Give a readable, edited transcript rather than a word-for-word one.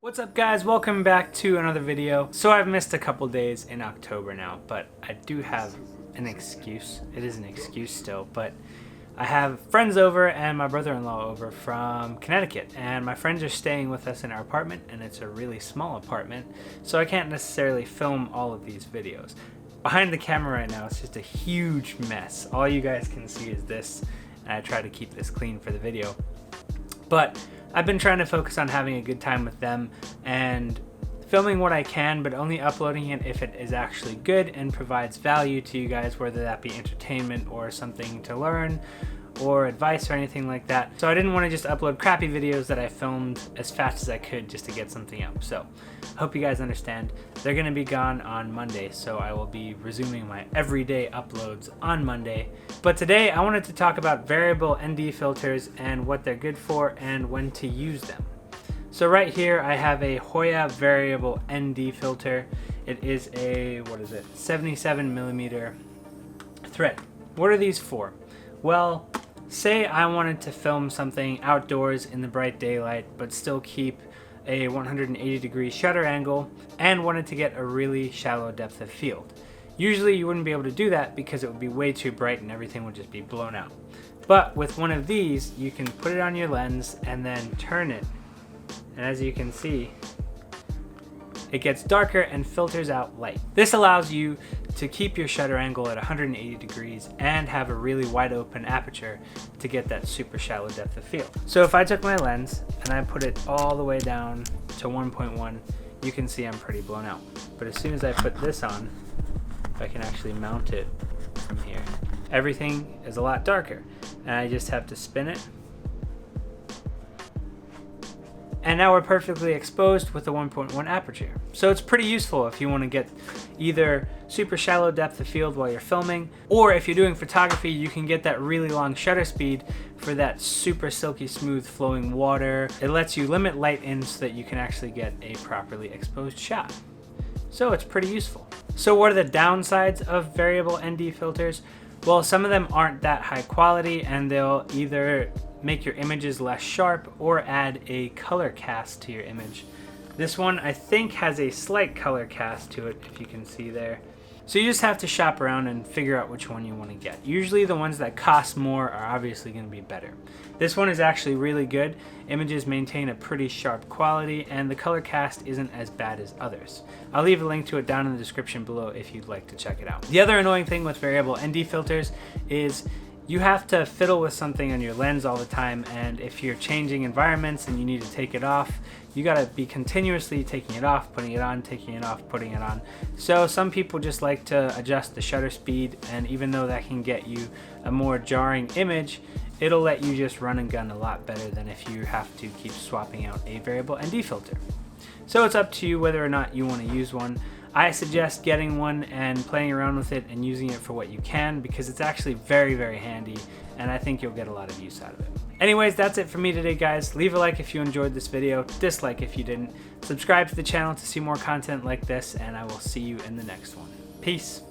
What's up guys, welcome back to another video. So I've missed a couple days in October now, but I do have an excuse. It is an excuse still, but I have friends over and my brother-in-law over from Connecticut, and my friends are staying with us in our apartment, and it's a really small apartment, so I can't necessarily film all of these videos. Behind the camera right now, it's just a huge mess. All you guys can see is this, and I try to keep this clean for the video. But I've been trying to focus on having a good time with them and filming what I can, but only uploading it if it is actually good and provides value to you guys, whether that be entertainment or something to learn or advice or anything like that. So I didn't want to just upload crappy videos that I filmed as fast as I could just to get something up. So I hope you guys understand. They're going to be gone on Monday, so I will be resuming my everyday uploads on Monday. But today I wanted to talk about variable ND filters and what they're good for and when to use them. So right here I have a Hoya variable ND filter. It is a, 77mm thread. What are these for? Well, say I wanted to film something outdoors in the bright daylight but still keep a 180-degree shutter angle and wanted to get a really shallow depth of field. Usually you wouldn't be able to do that because it would be way too bright and everything would just be blown out. But with one of these, you can put it on your lens and then turn it. And as you can see, it gets darker and filters out light. This allows you to keep your shutter angle at 180 degrees and have a really wide open aperture to get that super shallow depth of field. So if I took my lens and I put it all the way down to 1.1, you can see I'm pretty blown out. But as soon as I put this on, I can actually mount it from here. Everything is a lot darker, and I just have to spin it. And now we're perfectly exposed with a 1.1 aperture. So it's pretty useful if you want to get either super shallow depth of field while you're filming, or if you're doing photography, you can get that really long shutter speed for that super silky smooth flowing water. It lets you limit light in so that you can actually get a properly exposed shot. So it's pretty useful. So what are the downsides of variable ND filters? Well, some of them aren't that high quality and they'll either make your images less sharp or add a color cast to your image. This one I think has a slight color cast to it, if you can see there. So you just have to shop around and figure out which one you want to get. Usually the ones that cost more are obviously going to be better. This one is actually really good. Images maintain a pretty sharp quality and the color cast isn't as bad as others. I'll leave a link to it down in the description below if you'd like to check it out. The other annoying thing with variable ND filters is you have to fiddle with something on your lens all the time, and if you're changing environments and you need to take it off, you gotta be continuously taking it off, putting it on, taking it off, putting it on. So some people just like to adjust the shutter speed, and even though that can get you a more jarring image, it'll let you just run and gun a lot better than if you have to keep swapping out a variable ND filter. So it's up to you whether or not you want to use one. I suggest getting one and playing around with it and using it for what you can, because it's actually very, very handy and I think you'll get a lot of use out of it. Anyways, that's it for me today, guys. Leave a like if you enjoyed this video, dislike if you didn't. Subscribe to the channel to see more content like this, and I will see you in the next one. Peace.